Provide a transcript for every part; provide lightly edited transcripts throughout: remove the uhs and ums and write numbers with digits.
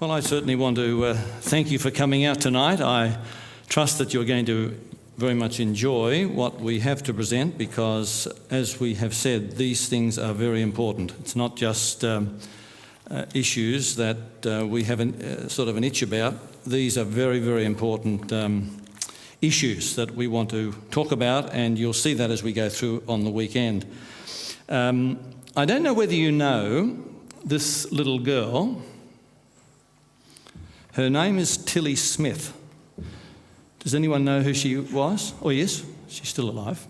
Well, I certainly want to thank you for coming out tonight. I trust that you're going to very much enjoy what we have to present because, as we have said, these things are very important. It's not just issues that we have sort of an itch about. These are very, very important issues that we want to talk about, and you'll see that as we go through on the weekend. I don't know whether you know this little girl. Her name is Tilly Smith. Does anyone know who she was? Oh, yes, she's still alive.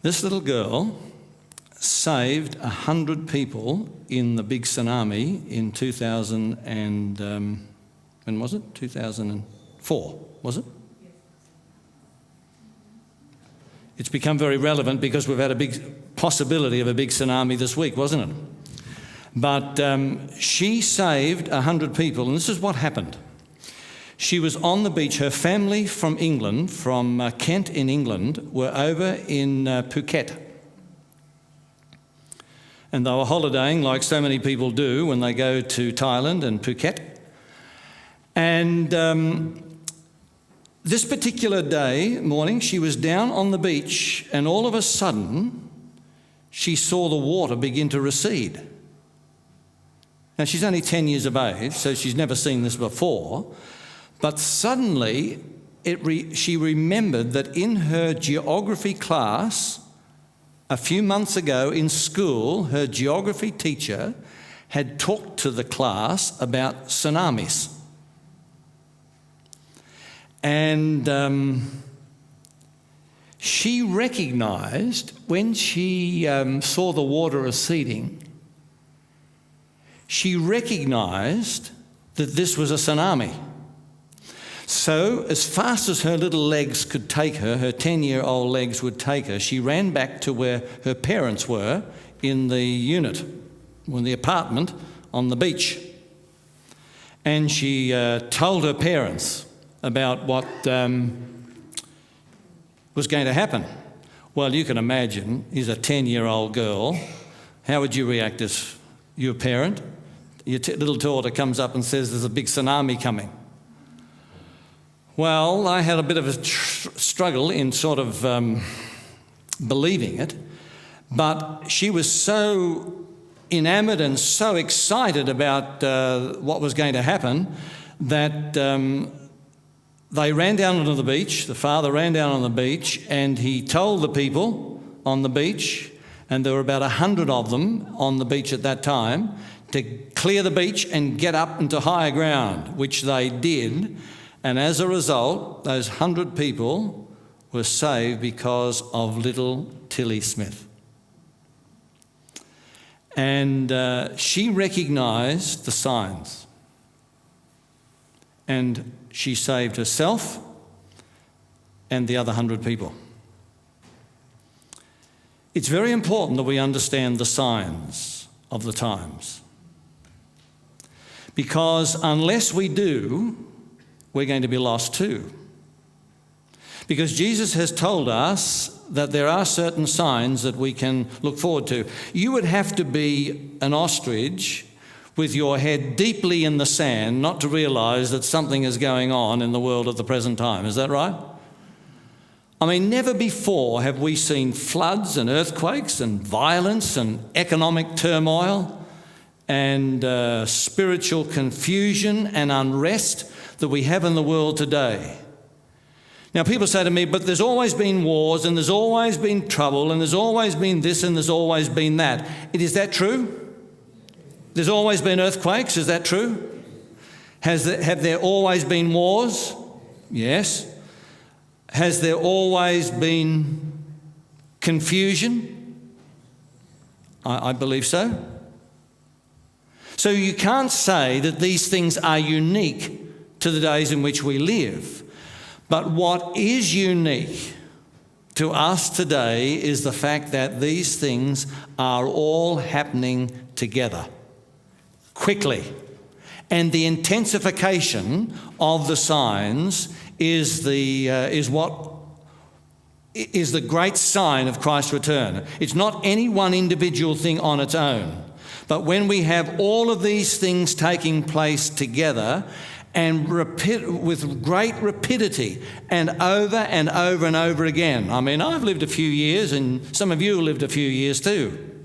This little girl saved 100 people in the big tsunami in 2000 and, when was it? 2004, was it? It's become very relevant because we've had a big possibility of a big tsunami this week, wasn't it? But she saved 100 people, and this is what happened. She was on the beach. Her family from England, from Kent in England, were over in Phuket. And they were holidaying like so many people do when they go to Thailand and Phuket. And this particular morning, she was down on the beach, and all of a sudden, she saw the water begin to recede. Now, she's only 10 years of age, so she's never seen this before. But suddenly, she remembered that in her geography class, a few months ago in school, her geography teacher had talked to the class about tsunamis. And she recognised, when she saw the water receding, she recognised that this was a tsunami. So, as fast as her little legs could take her, her 10-year-old legs would take her, she ran back to where her parents were in the unit, in the apartment on the beach. And she told her parents about what was going to happen. Well, you can imagine, he's a 10-year-old girl. How would you react as your parent? Your little daughter comes up and says there's a big tsunami coming. Well, I had a bit of a struggle in sort of believing it, but she was so enamoured and so excited about what was going to happen that they ran down onto the beach. The father ran down on the beach, and he told the people on the beach, and there were about 100 of them on the beach at that time, to clear the beach and get up into higher ground, which they did. And as a result, those 100 people were saved because of little Tilly Smith. And she recognised the signs. And she saved herself and the other 100 people. It's very important that we understand the signs of the times. Because unless we do, we're going to be lost too. Because Jesus has told us that there are certain signs that we can look forward to. You would have to be an ostrich with your head deeply in the sand not to realise that something is going on in the world at the present time. Is that right? I mean, never before have we seen floods and earthquakes and violence and economic turmoil and spiritual confusion and unrest that we have in the world today. Now, people say to me, but there's always been wars and there's always been trouble and there's always been this and there's always been that. Is that true? There's always been earthquakes, is that true? Have there always been wars? Yes. Has there always been confusion? I believe so. So you can't say that these things are unique to the days in which we live. But what is unique to us today is the fact that these things are all happening together, quickly. And the intensification of the signs is the great sign of Christ's return. It's not any one individual thing on its own, But when we have all of these things taking place together and with great rapidity and over and over and over again. I mean, I've lived a few years and some of you have lived a few years too.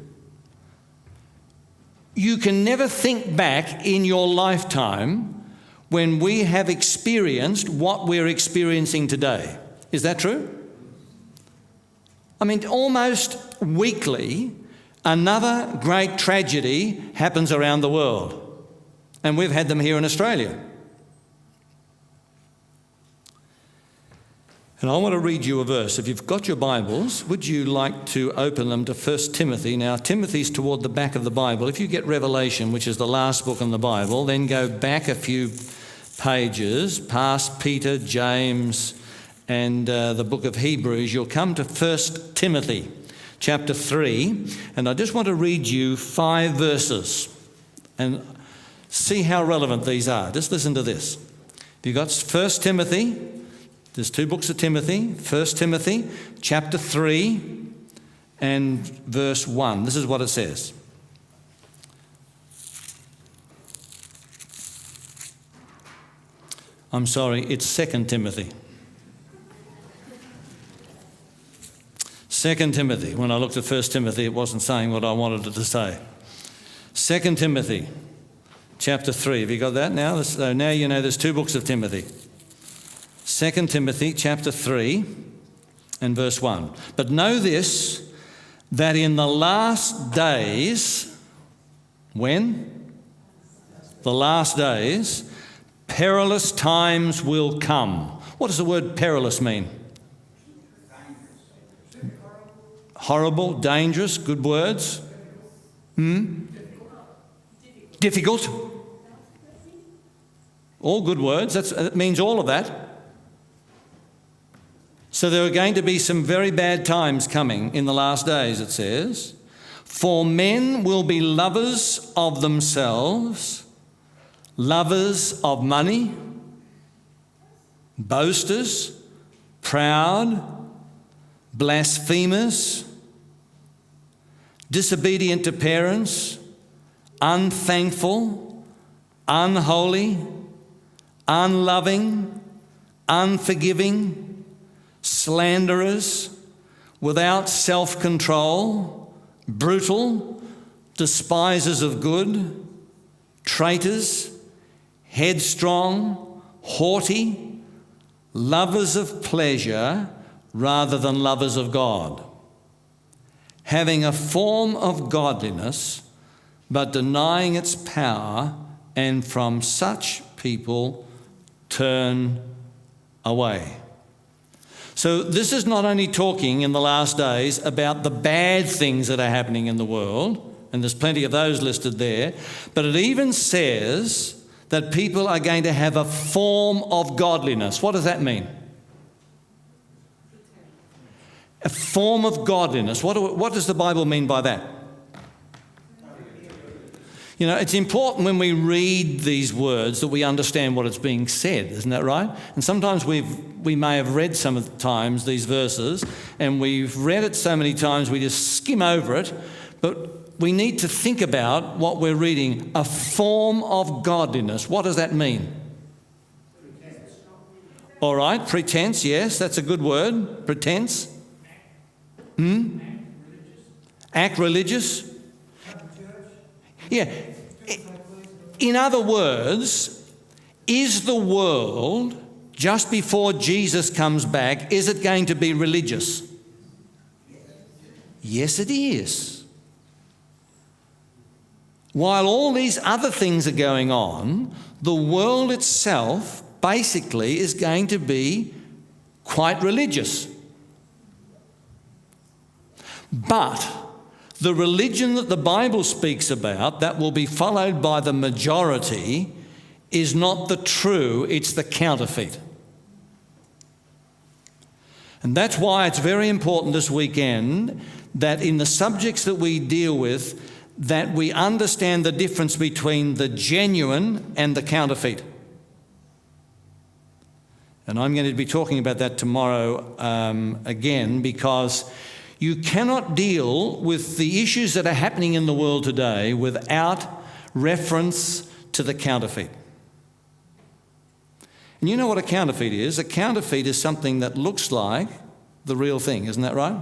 You can never think back in your lifetime when we have experienced what we're experiencing today. Is that true? I mean, almost weekly, another great tragedy happens around the world. And we've had them here in Australia. And I want to read you a verse. If you've got your Bibles, would you like to open them to 1 Timothy? Now, Timothy's toward the back of the Bible. If you get Revelation, which is the last book in the Bible, then go back a few pages, past Peter, James, and the book of Hebrews, you'll come to 1 Timothy chapter 3. And I just want to read you 5 verses and see how relevant these are. Just listen to this. You've got 1 Timothy. There's 2 books of Timothy, 1 Timothy, chapter 3 and verse 1. This is what it says. I'm sorry, it's 2 Timothy. 2 Timothy. When I looked at 1 Timothy, it wasn't saying what I wanted it to say. 2 Timothy, chapter 3. Have you got that now? So now you know there's 2 books of Timothy. 2 Timothy chapter 3 and verse 1. But know this, that in the last days, when? The last days, perilous times will come. What does the word perilous mean? Horrible, dangerous, good words. Difficult. All good words. That means all of that. So there are going to be some very bad times coming in the last days, it says. For men will be lovers of themselves, lovers of money, boasters, proud, blasphemers, disobedient to parents, unthankful, unholy, unloving, unforgiving, slanderers, without self-control, brutal, despisers of good, traitors, headstrong, haughty, lovers of pleasure rather than lovers of God, having a form of godliness but denying its power, and from such people turn away. So this is not only talking in the last days about the bad things that are happening in the world, and there's plenty of those listed there, but it even says that people are going to have a form of godliness. What does that mean? A form of godliness. What does the Bible mean by that? You know, it's important when we read these words that we understand what it's being said, isn't that right? And sometimes we may have read some of the times these verses, and we've read it so many times we just skim over it, but we need to think about what we're reading. A form of godliness. What does that mean? Pretense. All right, pretense, yes, that's a good word. Pretense. Act religious. Yeah. In other words, is the world, just before Jesus comes back, is it going to be religious? Yes, it is. While all these other things are going on, the world itself basically is going to be quite religious. But the religion that the Bible speaks about, that will be followed by the majority, is not the true, it's the counterfeit. And that's why it's very important this weekend that in the subjects that we deal with, that we understand the difference between the genuine and the counterfeit. And I'm going to be talking about that tomorrow again, because You cannot deal with the issues that are happening in the world today without reference to the counterfeit. And you know what a counterfeit is? A counterfeit is something that looks like the real thing, isn't that right?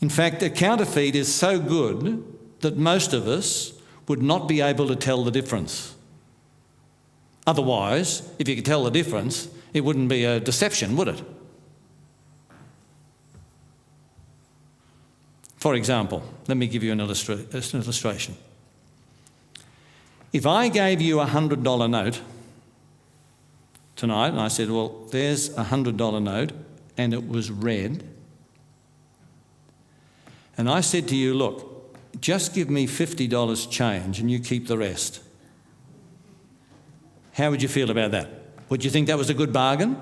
In fact, a counterfeit is so good that most of us would not be able to tell the difference. Otherwise, if you could tell the difference, it wouldn't be a deception, would it? For example, let me give you an illustration. If I gave you a $100 note tonight and I said, well, there's a $100 note and it was red, and I said to you, look, just give me $50 change and you keep the rest. How would you feel about that? Would you think that was a good bargain?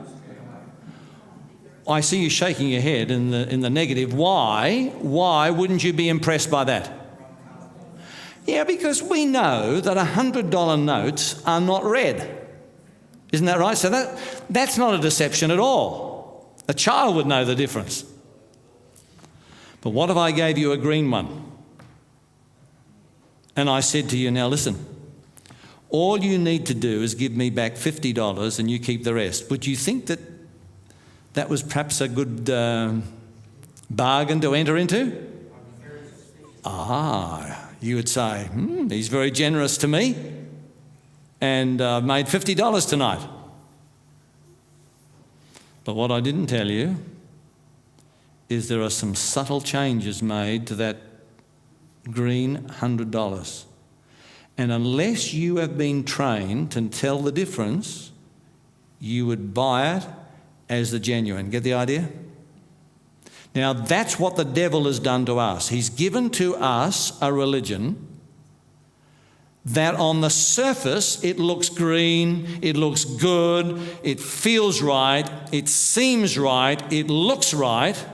I see you shaking your head in the negative. Why? Why wouldn't you be impressed by that? Yeah, because we know that $100 notes are not red. Isn't that right? So that's not a deception at all. A child would know the difference. But what if I gave you a green one? And I said to you, now listen, all you need to do is give me back $50 and you keep the rest. Would you think that that was perhaps a good bargain to enter into? You would say, he's very generous to me and I've made $50 tonight. But what I didn't tell you is there are some subtle changes made to that green $100. And unless you have been trained to tell the difference, you would buy it as the genuine. Get the idea? Now, that's what the devil has done to us. He's given to us a religion that on the surface, it looks green, it looks good, it feels right, it seems right, it looks right,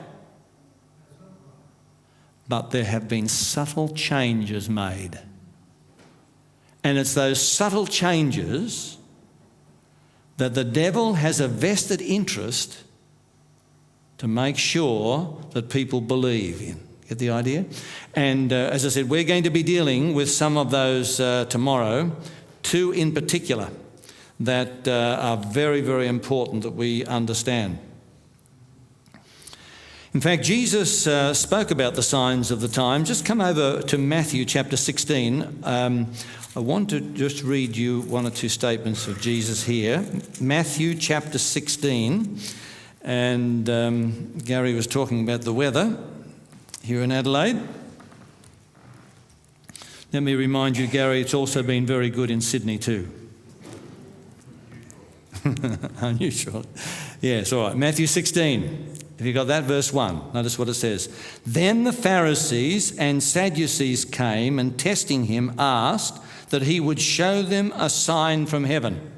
but there have been subtle changes made. And it's those subtle changes that the devil has a vested interest to make sure that people believe in. Get the idea? And as I said, we're going to be dealing with some of those tomorrow, two in particular that are very, very important that we understand. In fact, Jesus spoke about the signs of the time. Just come over to Matthew chapter 16. I want to just read you one or two statements of Jesus here. Matthew chapter 16. And Gary was talking about the weather here in Adelaide. Let me remind you, Gary, it's also been very good in Sydney too. Unusual. Yes, all right. Matthew 16. Have you got that? Verse 1. Notice what it says. Then the Pharisees and Sadducees came and testing him asked that he would show them a sign from heaven.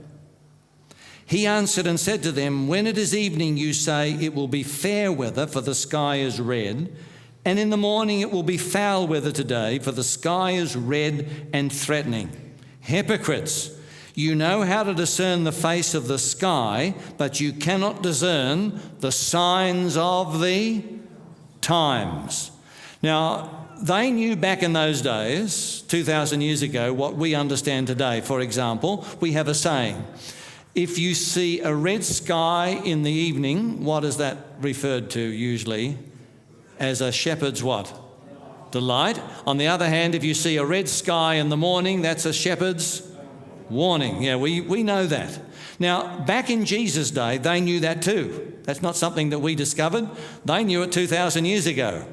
He answered and said to them, when it is evening, you say it will be fair weather, for the sky is red, and in the morning it will be foul weather today, for the sky is red and threatening. Hypocrites, you know how to discern the face of the sky, but you cannot discern the signs of the times. Now, they knew back in those days, 2,000 years ago, what we understand today. For example, we have a saying, if you see a red sky in the evening, what is that referred to usually? As a shepherd's what? Delight. On the other hand, if you see a red sky in the morning, that's a shepherd's warning. Yeah, we know that. Now, back in Jesus' day, they knew that too. That's not something that we discovered. They knew it 2,000 years ago.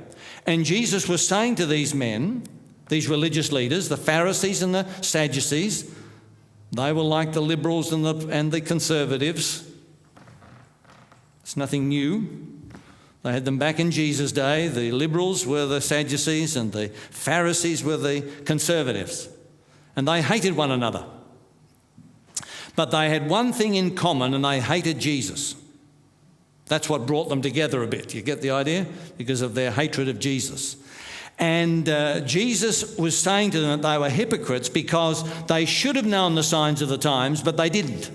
And Jesus was saying to these men, these religious leaders, the Pharisees and the Sadducees, they were like the liberals and the conservatives. It's nothing new. They had them back in Jesus' day. The liberals were the Sadducees and the Pharisees were the conservatives. And they hated one another. But they had one thing in common, and they hated Jesus. That's what brought them together a bit. You get the idea? Because of their hatred of Jesus. And Jesus was saying to them that they were hypocrites because they should have known the signs of the times, but they didn't.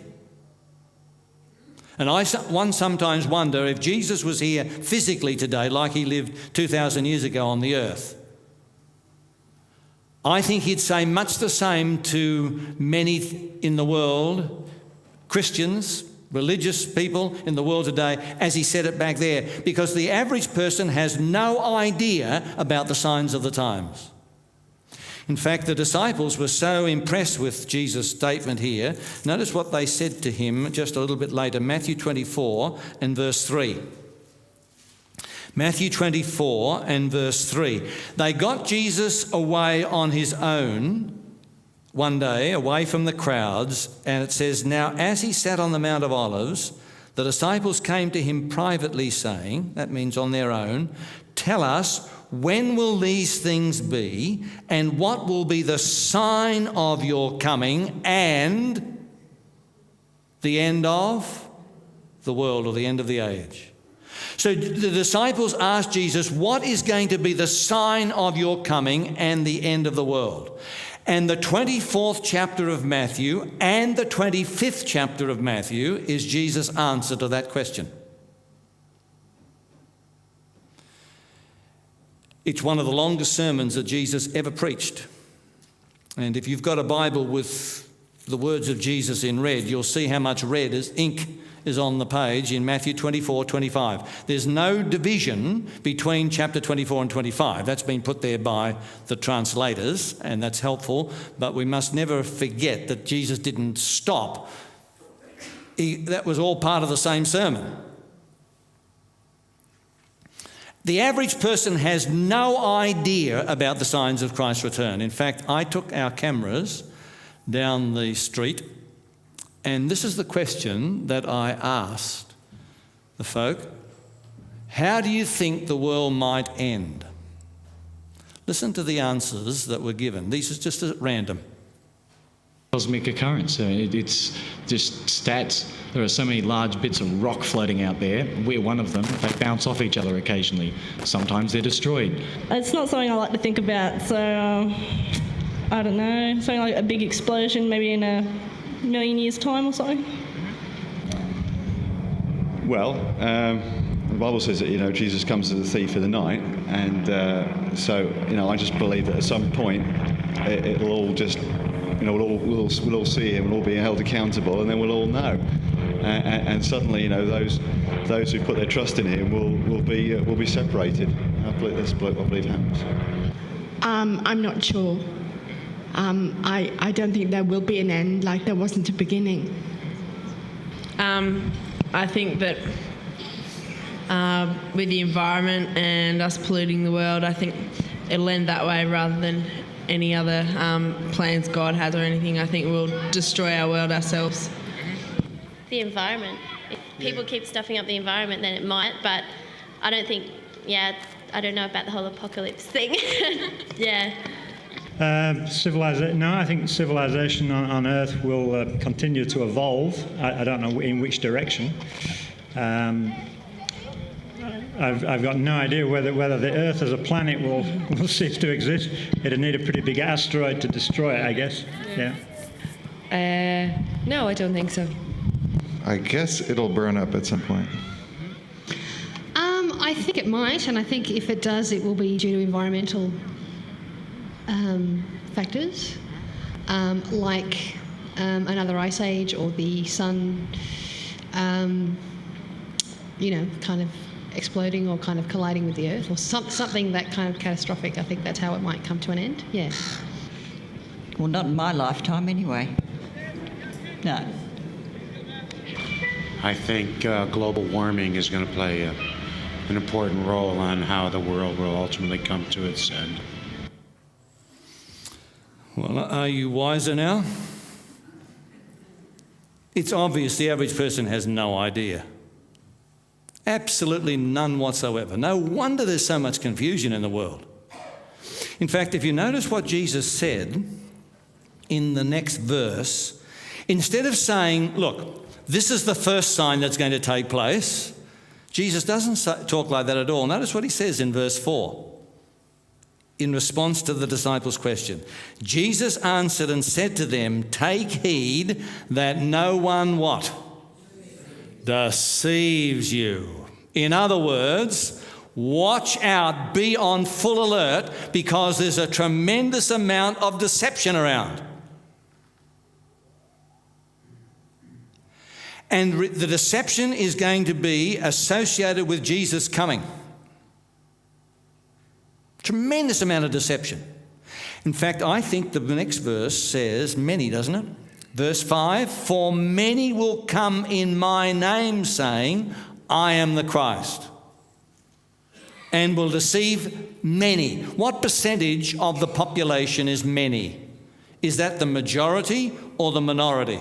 And one sometimes wonder if Jesus was here physically today like he lived 2,000 years ago on the earth. I think he'd say much the same to many in the world, Christians, religious people in the world today, as he said it back there, because the average person has no idea about the signs of the times. In fact, the disciples were so impressed with Jesus' statement here. Notice what they said to him just a little bit later, Matthew 24 and verse 3. Matthew 24 and verse 3. They got Jesus away on his own one day, away from the crowds, and it says, "Now as he sat on the Mount of Olives, the disciples came to him privately saying," that means on their own, "Tell us, when will these things be, and what will be the sign of your coming and the end of the world," or the end of the age? So the disciples asked Jesus, what is going to be the sign of your coming and the end of the world? And the 24th chapter of Matthew and the 25th chapter of Matthew is Jesus' answer to that question. It's one of the longest sermons that Jesus ever preached. And if you've got a Bible with the words of Jesus in red, you'll see how much red ink is on the page in Matthew 24, 25. There's no division between chapter 24 and 25. That's been put there by the translators, and that's helpful. But we must never forget that Jesus didn't stop. That was all part of the same sermon. The average person has no idea about the signs of Christ's return. In fact, I took our cameras down the street, and this is the question that I asked the folk. How do you think the world might end? Listen to the answers that were given. These are just at random. Cosmic occurrence. It's just stats. There are so many large bits of rock floating out there. We're one of them. They bounce off each other occasionally. Sometimes they're destroyed. It's not something I like to think about, so I don't know. Something like a big explosion, maybe in a million years' time or something. Well, the Bible says that, Jesus comes as a thief in the night, and so, I just believe that at some point it'll all just, we'll all see him, we'll all be held accountable, and then we'll all know. And suddenly, those who put their trust in him will be separated. I believe that's what I believe happens. I'm not sure. I don't think there will be an end like there wasn't a beginning. I think that with the environment and us polluting the world, I think it'll end that way rather than any other plans God has or anything. I think we'll destroy our world ourselves. The environment. If people keep stuffing up the environment, then it might, but I don't think, I don't know about the whole apocalypse thing. Yeah. No, I think civilization on Earth will continue to evolve. I don't know in which direction. I've got no idea whether the Earth as a planet will cease to exist. It'd need a pretty big asteroid to destroy it, I guess. Yeah. No, I don't think so. I guess it'll burn up at some point. I think it might, and I think if it does, it will be due to environmental factors, like another ice age or the sun, kind of exploding or kind of colliding with the Earth, or something that kind of catastrophic. I think that's how it might come to an end. Yeah. Well, not in my lifetime, anyway. No. I think global warming is going to play an important role on how the world will ultimately come to its end. Well, are you wiser now? It's obvious the average person has no idea. Absolutely none whatsoever. No wonder there's so much confusion in the world. In fact, if you notice what Jesus said in the next verse, instead of saying, look, this is the first sign that's going to take place, Jesus doesn't talk like that at all. Notice what he says in verse 4. In response to the disciples' question, Jesus answered and said to them, "Take heed that no one" what? deceives you. In other words, watch out, be on full alert, because there's a tremendous amount of deception around. And the deception is going to be associated with Jesus coming. Tremendous amount of deception. In fact, I think the next verse says many, doesn't it? Verse 5, for many will come in my name saying, I am the Christ, and will deceive many. What percentage of the population is many? Is that the majority or the minority?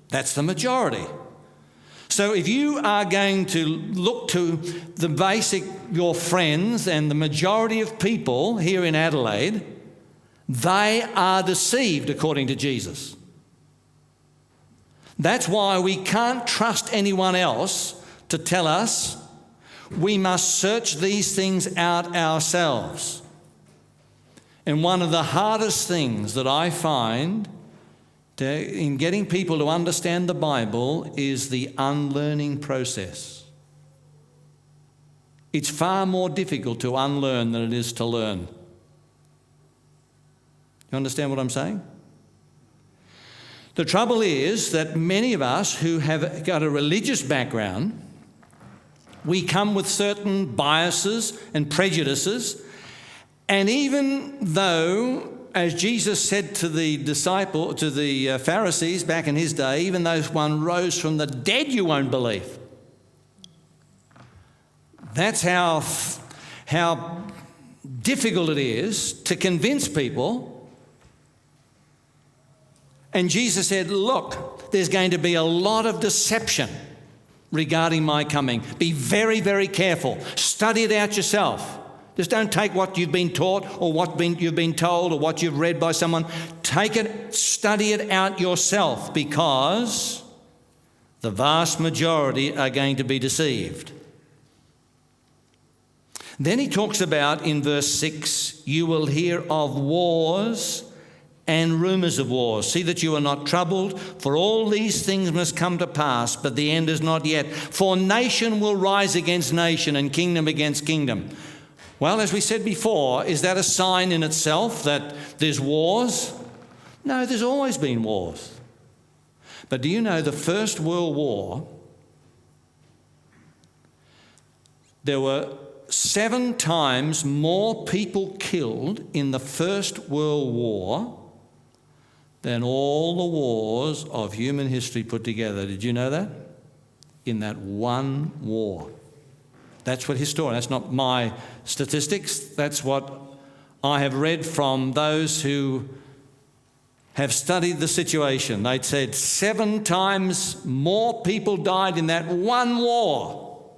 That's the majority. So if you are going to look to the basic, your friends and the majority of people here in Adelaide, they are deceived according to Jesus. That's why we can't trust anyone else to tell us. We must search these things out ourselves. And one of the hardest things that I find in getting people to understand the Bible is the unlearning process. It's far more difficult to unlearn than it is to learn. You understand what I'm saying? The trouble is that many of us who have got a religious background, we come with certain biases and prejudices, and even though, as Jesus said to the Pharisees back in his day, even though one rose from the dead, you won't believe. That's how difficult it is to convince people. And Jesus said, look, there's going to be a lot of deception regarding my coming. Be very, very careful. Study it out yourself. Just don't take what you've been taught or what you've been told or what you've read by someone. Take it, study it out yourself, because the vast majority are going to be deceived. Then he talks about, in verse 6, you will hear of wars and rumours of wars. See that you are not troubled, for all these things must come to pass, but the end is not yet. For nation will rise against nation and kingdom against kingdom. Well, as we said before, is that a sign in itself that there's wars? No, there's always been wars. But do you know the First World War, there were 7 times more people killed in the First World War than all the wars of human history put together. Did you know that? In that one war. That's what that's not my statistics. That's what I have read from those who have studied the situation. They said 7 times more people died in that one war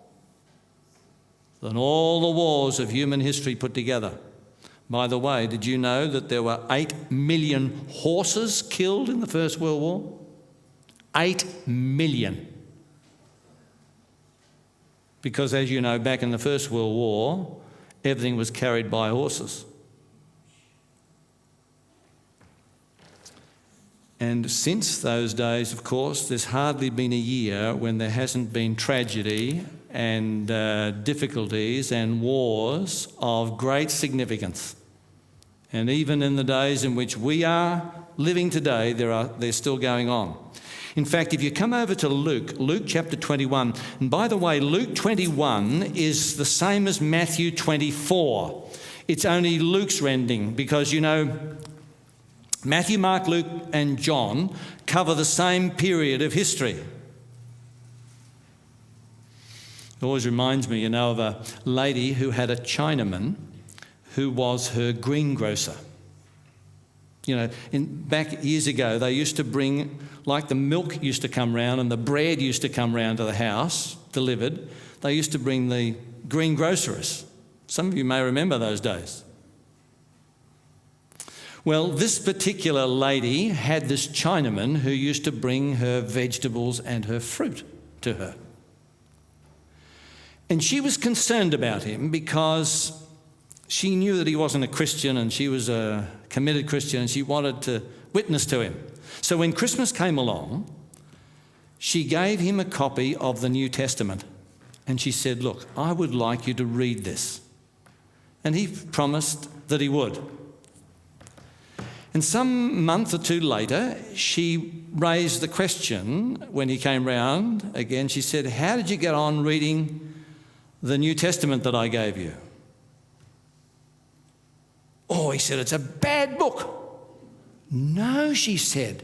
than all the wars of human history put together. By the way, did you know that there were 8 million horses killed in the First World War? 8 million. Because, as you know, back in the First World War, everything was carried by horses. And since those days, of course, there's hardly been a year when there hasn't been tragedy and difficulties and wars of great significance. And even in the days in which we are living today, they're still going on. In fact, if you come over to Luke chapter 21, and by the way, Luke 21 is the same as Matthew 24. It's only Luke's rendering, because, you know, Matthew, Mark, Luke and John cover the same period of history. It always reminds me, you know, of a lady who had a Chinaman who was her greengrocer. You know, back years ago, they used to bring, like the milk used to come round and the bread used to come round to the house, delivered. They used to bring the greengrocers. Some of you may remember those days. Well, this particular lady had this Chinaman who used to bring her vegetables and her fruit to her. And she was concerned about him because she knew that he wasn't a Christian and she was a committed Christian, and she wanted to witness to him. So when Christmas came along, she gave him a copy of the New Testament and she said, look, I would like you to read this. And he promised that he would. And some month or two later, she raised the question when he came round again. She said, how did you get on reading the New Testament that I gave you? Oh, he said, it's a bad book. No, she said,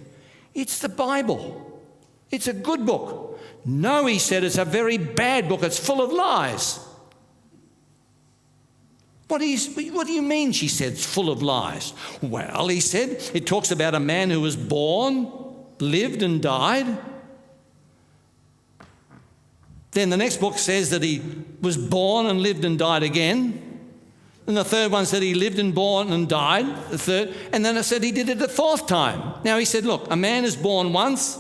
it's the Bible. It's a good book. No, he said, it's a very bad book. It's full of lies. What do you mean, she said, it's full of lies? Well, he said, it talks about a man who was born, lived and died. Then the next book says that he was born and lived and died again. And the third one said he lived and born and died, the third. And then it said he did it a fourth time. Now he said, look, a man is born once,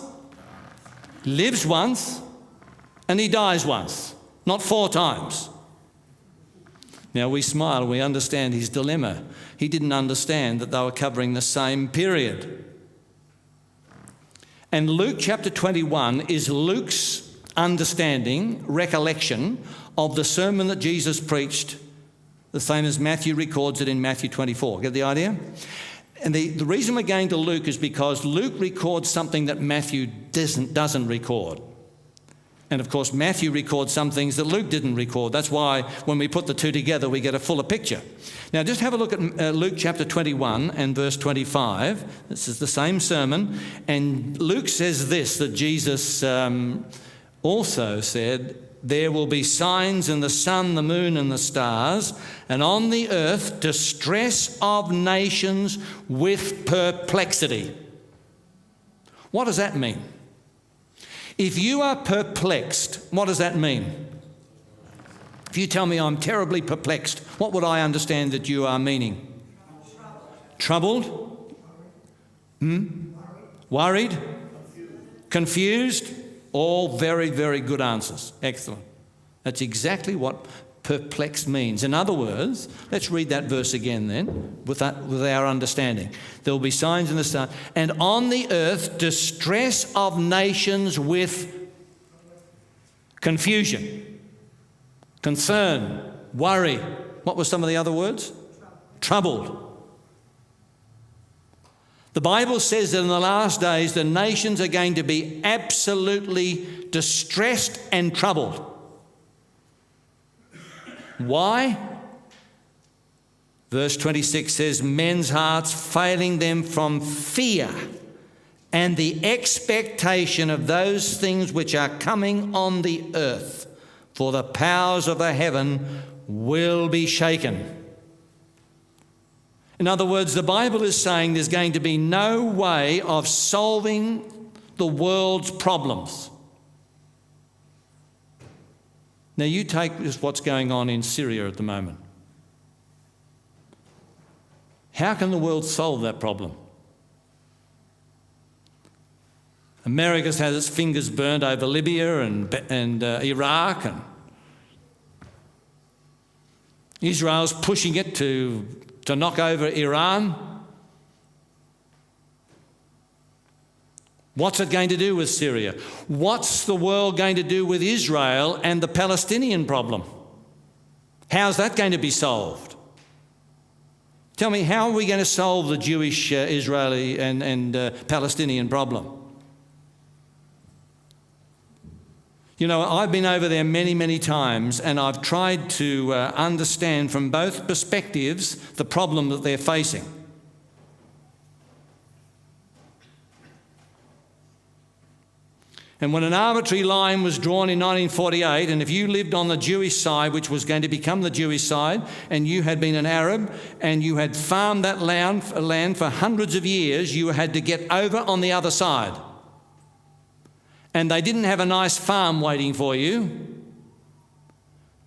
lives once, and he dies once, not 4 times. Now we smile, we understand his dilemma. He didn't understand that they were covering the same period. And Luke chapter 21 is Luke's understanding, recollection of the sermon that Jesus preached, the same as Matthew records it in Matthew 24. Get the idea? And the reason we're going to Luke is because Luke records something that Matthew doesn't record. And of course, Matthew records some things that Luke didn't record. That's why when we put the two together, we get a fuller picture. Now, just have a look at Luke chapter 21 and verse 25. This is the same sermon. And Luke says this, that Jesus also said, there will be signs in the sun, the moon and the stars, and on the earth distress of nations with perplexity. What does that mean? If you are perplexed, what does that mean? If you tell me I'm terribly perplexed, what would I understand that you are meaning? Troubled? Worried? Confused? All very, very good answers. Excellent. That's exactly what perplexed means. In other words, let's read that verse again then, with our understanding. There will be signs in the sun, and on the earth distress of nations with confusion, concern, worry. What were some of the other words? Troubled. The Bible says that in the last days the nations are going to be absolutely distressed and troubled. Why? Verse 26 says, men's hearts failing them from fear and the expectation of those things which are coming on the earth, for the powers of the heaven will be shaken. In other words, the Bible is saying there's going to be no way of solving the world's problems. Now you take this, what's going on in Syria at the moment. How can the world solve that problem? America's had its fingers burnt over Libya and Iraq, and Israel's pushing it to knock over Iran. What's it going to do with Syria? What's the world going to do with Israel and the Palestinian problem? How's that going to be solved? Tell me, how are we going to solve the Jewish, Israeli and Palestinian problem? You know, I've been over there many, many times, and I've tried to understand from both perspectives the problem that they're facing. And when an arbitrary line was drawn in 1948, and if you lived on the Jewish side, which was going to become the Jewish side, and you had been an Arab, and you had farmed that land for hundreds of years, you had to get over on the other side. And they didn't have a nice farm waiting for you.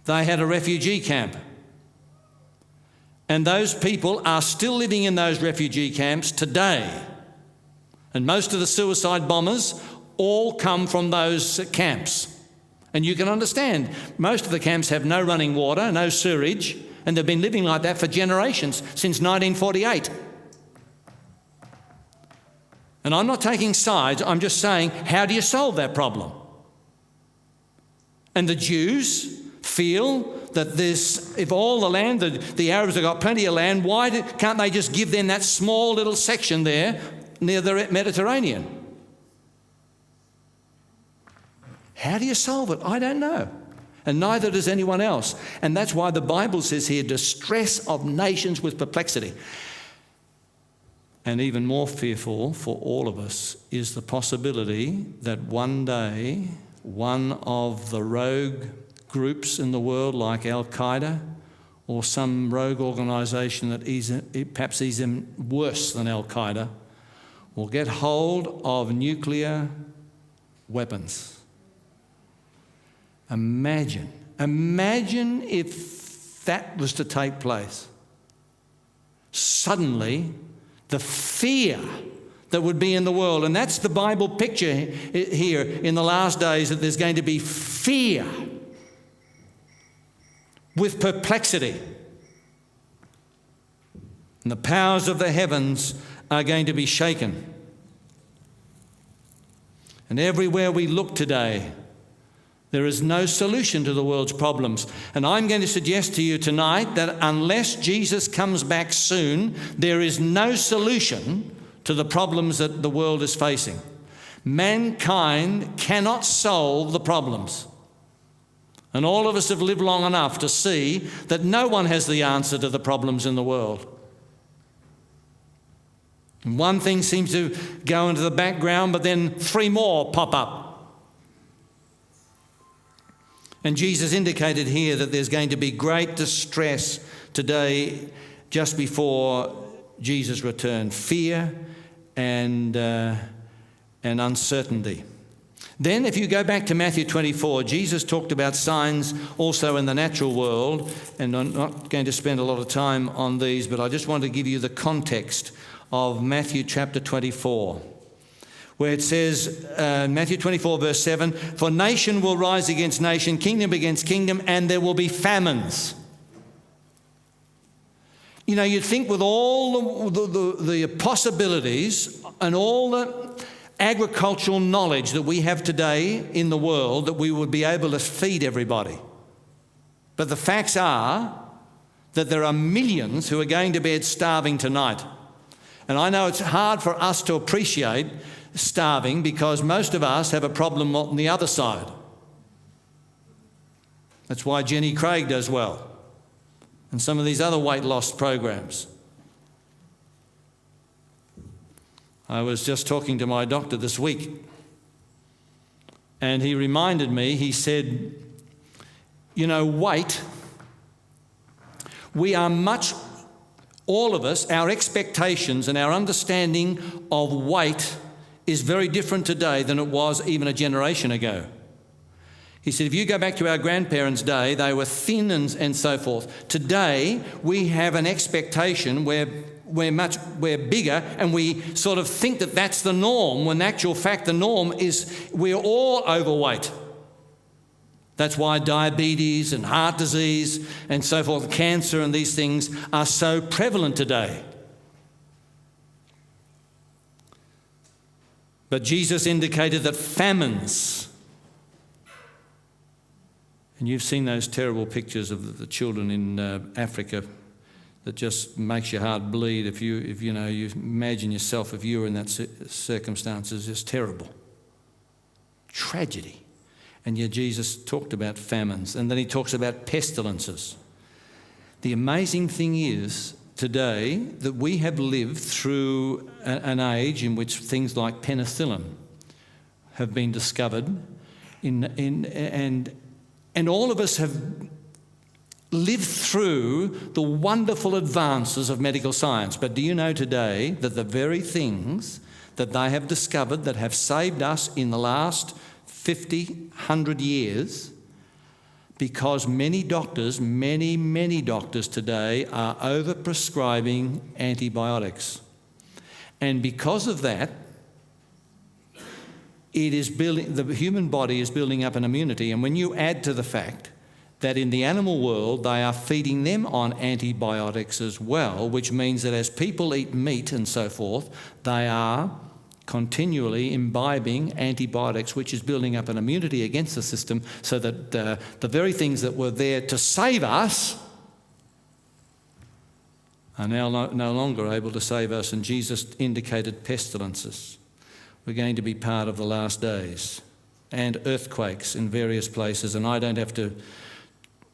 They had a refugee camp. And those people are still living in those refugee camps today. And most of the suicide bombers all come from those camps. And you can understand, most of the camps have no running water, no sewerage, and they've been living like that for generations, since 1948. And I'm not taking sides, I'm just saying, how do you solve that problem? And the Jews feel that if all the land, the Arabs have got plenty of land, why can't they just give them that small little section there near the Mediterranean? How do you solve it? I don't know. And neither does anyone else. And that's why the Bible says here, distress of nations with perplexity. And even more fearful for all of us is the possibility that one day one of the rogue groups in the world like Al-Qaeda or some rogue organisation that perhaps is even worse than Al-Qaeda will get hold of nuclear weapons. Imagine if that was to take place. Suddenly, the fear that would be in the world, and that's the Bible picture here in the last days, that there's going to be fear with perplexity. And the powers of the heavens are going to be shaken. And everywhere we look today, there is no solution to the world's problems. And I'm going to suggest to you tonight that unless Jesus comes back soon, there is no solution to the problems that the world is facing. Mankind cannot solve the problems. And all of us have lived long enough to see that no one has the answer to the problems in the world. And one thing seems to go into the background, but then three more pop up. And Jesus indicated here that there's going to be great distress today just before Jesus' return. Fear and uncertainty. Then if you go back to Matthew 24, Jesus talked about signs also in the natural world, and I'm not going to spend a lot of time on these, but I just want to give you the context of Matthew chapter 24, where it says, Matthew 24 verse 7, "For nation will rise against nation, kingdom against kingdom, and there will be famines." You know, you'd think with all the possibilities and all the agricultural knowledge that we have today in the world, that we would be able to feed everybody. But the facts are that there are millions who are going to bed starving tonight. And I know it's hard for us to appreciate starving because most of us have a problem on the other side. That's why Jenny Craig does well, and some of these other weight loss programs. I was just talking to my doctor this week, and he reminded me, he said, you know, weight, we are much, all of us, our expectations and our understanding of weight is very different today than it was even a generation ago. He said, if you go back to our grandparents' day, they were thin and so forth. Today, we have an expectation where we're bigger, and we sort of think that that's the norm, when in actual fact the norm is we're all overweight. That's why diabetes and heart disease and so forth, cancer and these things are so prevalent today. But Jesus indicated that famines, and you've seen those terrible pictures of the children in Africa that just makes your heart bleed. If you imagine yourself, if you were in that circumstance, it's just terrible. Tragedy. And yet Jesus talked about famines, and then he talks about pestilences. The amazing thing is today that we have lived through an age in which things like penicillin have been discovered, and all of us have lived through the wonderful advances of medical science. But do you know today that the very things that they have discovered that have saved us in the last 50, 100 years, because many doctors today are overprescribing antibiotics. And because of that, the human body is building up an immunity. And when you add to the fact that in the animal world they are feeding them on antibiotics as well, which means that as people eat meat and so forth, they are continually imbibing antibiotics, which is building up an immunity against the system, so that the very things that were there to save us are now no longer able to save us. And Jesus indicated pestilences. We're going to be part of the last days, and earthquakes in various places. And I don't have to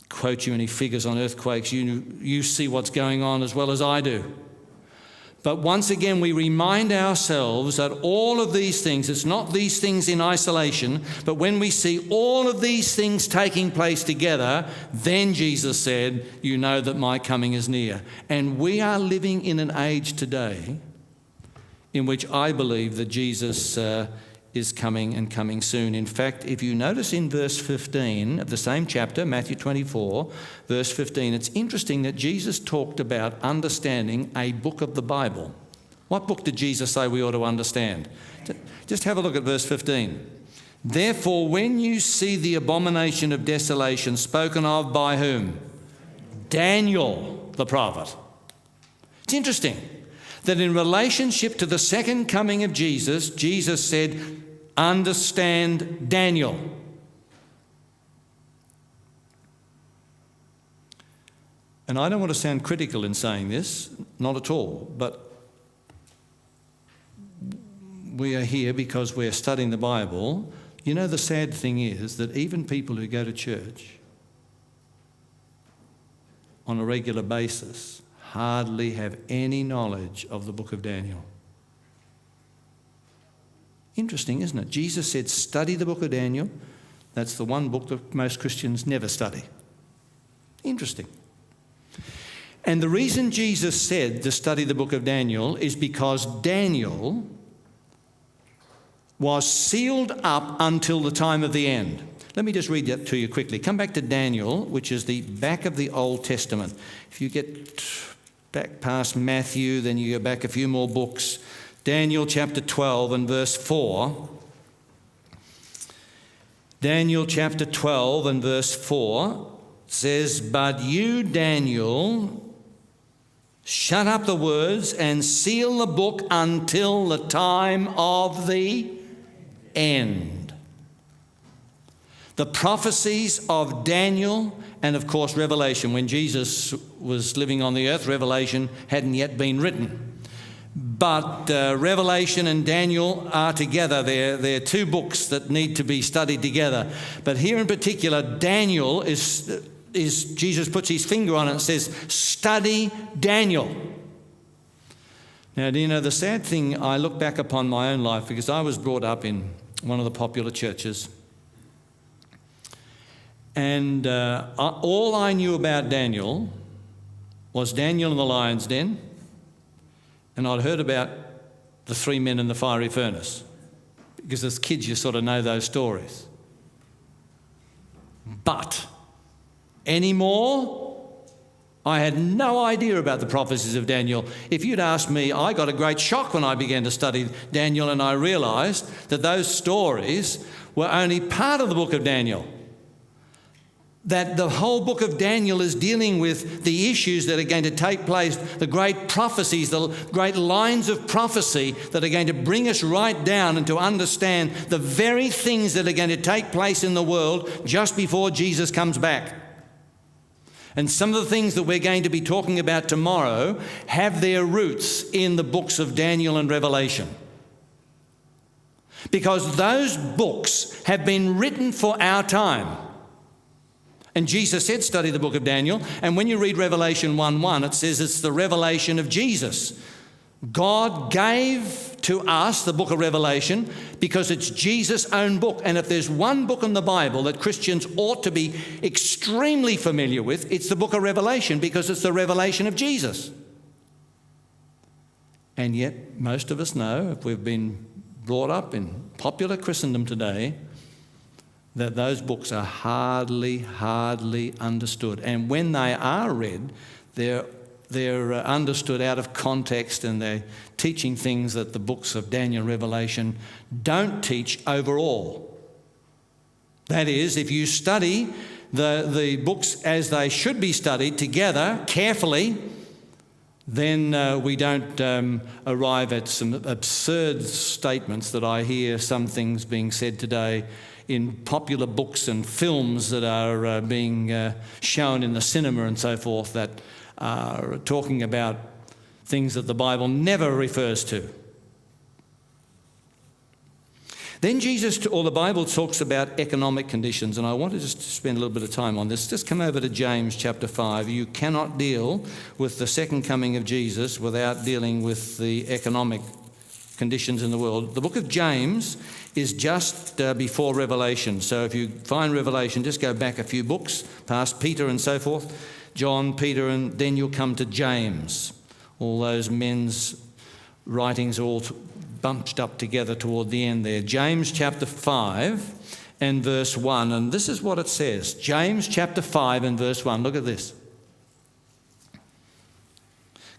quote you any figures on earthquakes. You see what's going on as well as I do. But once again, we remind ourselves that all of these things, it's not these things in isolation, but when we see all of these things taking place together, then Jesus said, you know that my coming is near. And we are living in an age today in which I believe that Jesus is coming and coming soon. In fact, if you notice in verse 15 of the same chapter, Matthew 24, verse 15, it's interesting that Jesus talked about understanding a book of the Bible. What book did Jesus say we ought to understand? Just have a look at verse 15. Therefore, when you see the abomination of desolation spoken of by whom? Daniel the prophet. It's interesting that in relationship to the second coming of Jesus, Jesus said, understand Daniel. And I don't want to sound critical in saying this, not at all, but we are here because we're studying the Bible. You know, the sad thing is that even people who go to church on a regular basis hardly have any knowledge of the book of Daniel. Interesting, isn't it? Jesus said, study the book of Daniel. That's the one book that most Christians never study. Interesting. And the reason Jesus said to study the book of Daniel is because Daniel was sealed up until the time of the end. Let me just read that to you quickly. Come back to Daniel, which is the back of the Old Testament. If you get back past Matthew, then you go back a few more books. Daniel chapter 12 and verse 4. Daniel chapter 12 and verse 4 says, but you, Daniel, shut up the words and seal the book until the time of the end. The prophecies of Daniel and, of course, Revelation. When Jesus was living on the earth, Revelation hadn't yet been written. But Revelation and Daniel are together. They're two books that need to be studied together. But here in particular, Daniel is Jesus puts his finger on it and says, study Daniel. Now, do you know, the sad thing, I look back upon my own life because I was brought up in one of the popular churches. And all I knew about Daniel was Daniel in the lion's den, and I'd heard about the three men in the fiery furnace, because as kids you sort of know those stories. But anymore, I had no idea about the prophecies of Daniel. If you'd asked me, I got a great shock when I began to study Daniel, and I realised that those stories were only part of the book of Daniel. That the whole book of Daniel is dealing with the issues that are going to take place, the great prophecies, the great lines of prophecy that are going to bring us right down and to understand the very things that are going to take place in the world just before Jesus comes back. And some of the things that we're going to be talking about tomorrow have their roots in the books of Daniel and Revelation. Because those books have been written for our time. And Jesus said, study the book of Daniel. And when you read Revelation 1:1, it says it's the revelation of Jesus. God gave to us the book of Revelation because it's Jesus' own book. And if there's one book in the Bible that Christians ought to be extremely familiar with, it's the book of Revelation, because it's the revelation of Jesus. And yet most of us know, if we've been brought up in popular Christendom today, that those books are hardly understood. And when they are read, they're understood out of context, and they're teaching things that the books of Daniel and Revelation don't teach overall. That is, if you study the books as they should be studied together carefully, then we don't arrive at some absurd statements that I hear some things being said today in popular books and films that are being shown in the cinema and so forth, that are talking about things that the Bible never refers to. Then the Bible talks about economic conditions, and I want to just spend a little bit of time on this. Just come over to James chapter 5. You cannot deal with the second coming of Jesus without dealing with the economic conditions in the world. The book of James is just before Revelation. So if you find Revelation, just go back a few books, past Peter and so forth, John, Peter, and then you'll come to James. All those men's writings are all bunched up together toward the end there. James chapter 5 and verse 1. And this is what it says. James chapter 5 and verse 1. Look at this.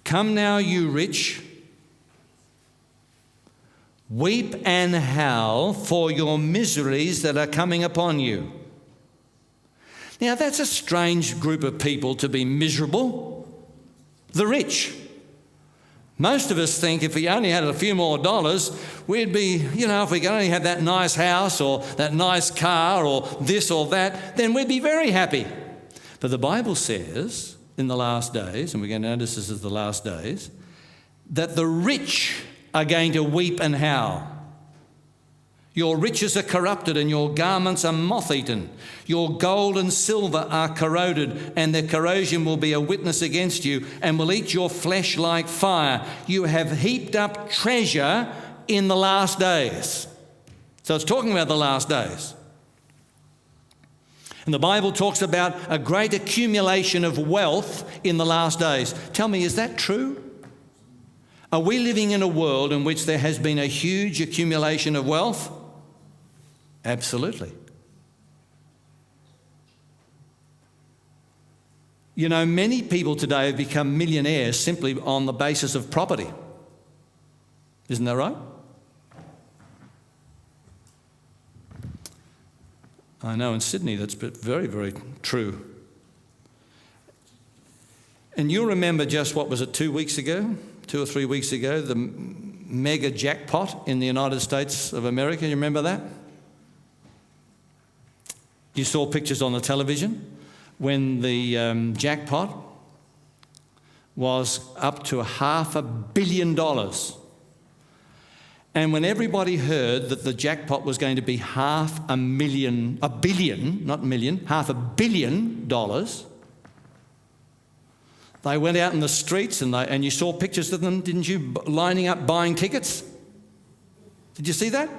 Come now, you rich, weep and howl for your miseries that are coming upon you. Now, that's a strange group of people to be miserable. The rich. Most of us think if we only had a few more dollars, we'd be, if we could only have that nice house or that nice car or this or that, then we'd be very happy. But the Bible says in the last days, and we're going to notice this is the last days, that the rich are going to weep and howl. Your riches are corrupted and your garments are moth-eaten. Your gold and silver are corroded, and their corrosion will be a witness against you and will eat your flesh like fire. You have heaped up treasure in the last days. So it's talking about the last days. And the Bible talks about a great accumulation of wealth in the last days. Tell me, is that true? Are we living in a world in which there has been a huge accumulation of wealth? Absolutely. Many people today have become millionaires simply on the basis of property. Isn't that right? I know in Sydney that's very, very true. And you'll remember just, 2 or 3 weeks ago, the mega jackpot in the United States of America. You remember that? You saw pictures on the television when the jackpot was up to $500 million. And when everybody heard that the jackpot was going to be $500 million, they went out in the streets and you saw pictures of them, didn't you, lining up buying tickets? Did you see that?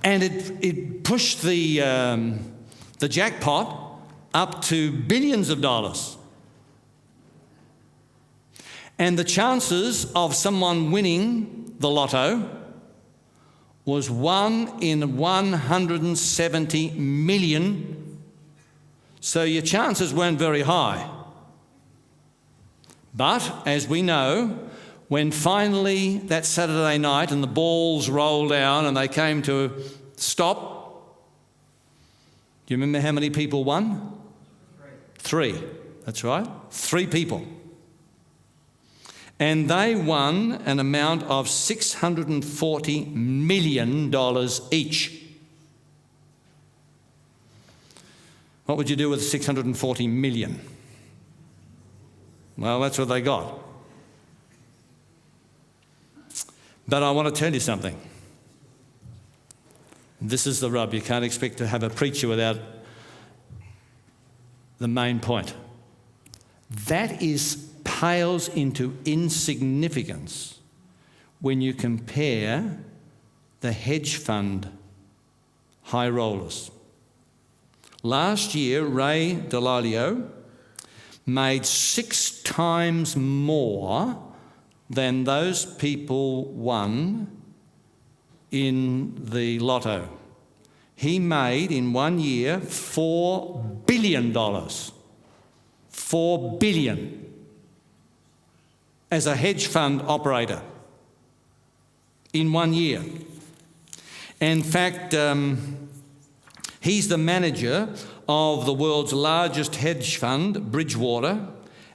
And it pushed the jackpot up to billions of dollars. And the chances of someone winning the lotto was 1 in 170 million. So your chances weren't very high. But, as we know, when finally that Saturday night and the balls rolled down and they came to stop, do you remember how many people won? 3. That's right. 3 people. And they won an amount of $640 million each. What would you do with $640 million? Well, that's what they got. But I want to tell you something. This is the rub. You can't expect to have a preacher without the main point. That pales into insignificance when you compare the hedge fund high rollers. Last year, Ray Dalio made 6 times more than those people won in the lotto. He made in 1 year $4 billion. $4 billion as a hedge fund operator in 1 year. In fact, He's the manager of the world's largest hedge fund, Bridgewater,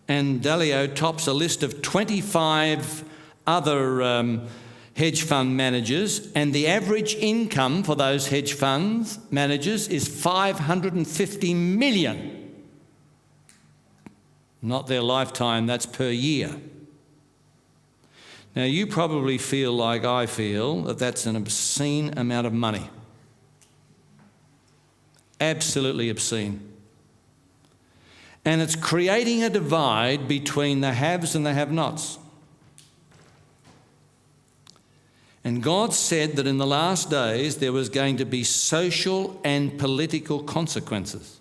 and Dalio tops a list of 25 other hedge fund managers, and the average income for those hedge funds managers is $550 million. Not their lifetime, that's per year. Now, you probably feel like I feel that that's an obscene amount of money. Absolutely obscene. And it's creating a divide between the haves and the have-nots. And God said that in the last days there was going to be social and political consequences.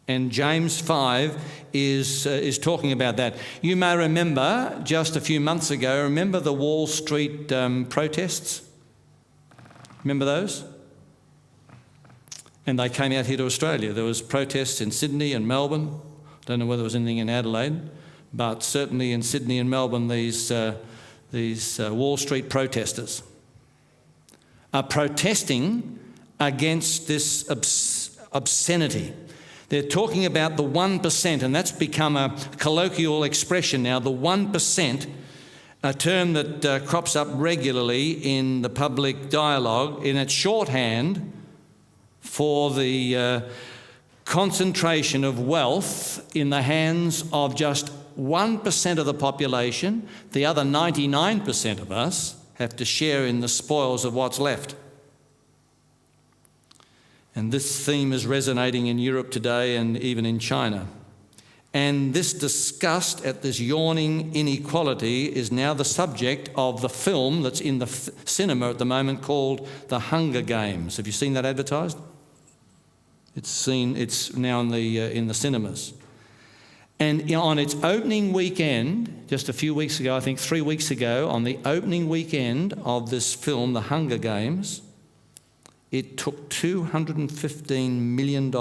And James 5 is talking about that. You may remember just a few months ago, remember the Wall Street protests? Remember those? And they came out here to Australia. There was protests in Sydney and Melbourne. Don't know whether there was anything in Adelaide, but certainly in Sydney and Melbourne, these Wall Street protesters are protesting against this obscenity. They're talking about the 1%, and that's become a colloquial expression now, the 1%, a term that crops up regularly in the public dialogue in its shorthand for the concentration of wealth in the hands of just 1% of the population. The other 99% of us have to share in the spoils of what's left. And this theme is resonating in Europe today and even in China. And this disgust at this yawning inequality is now the subject of the film that's in the cinema at the moment called The Hunger Games. Have you seen that advertised? It's now in the cinemas. And on its opening weekend, just a few weeks ago, I think 3 weeks ago, on the opening weekend of this film, The Hunger Games, it took $215 million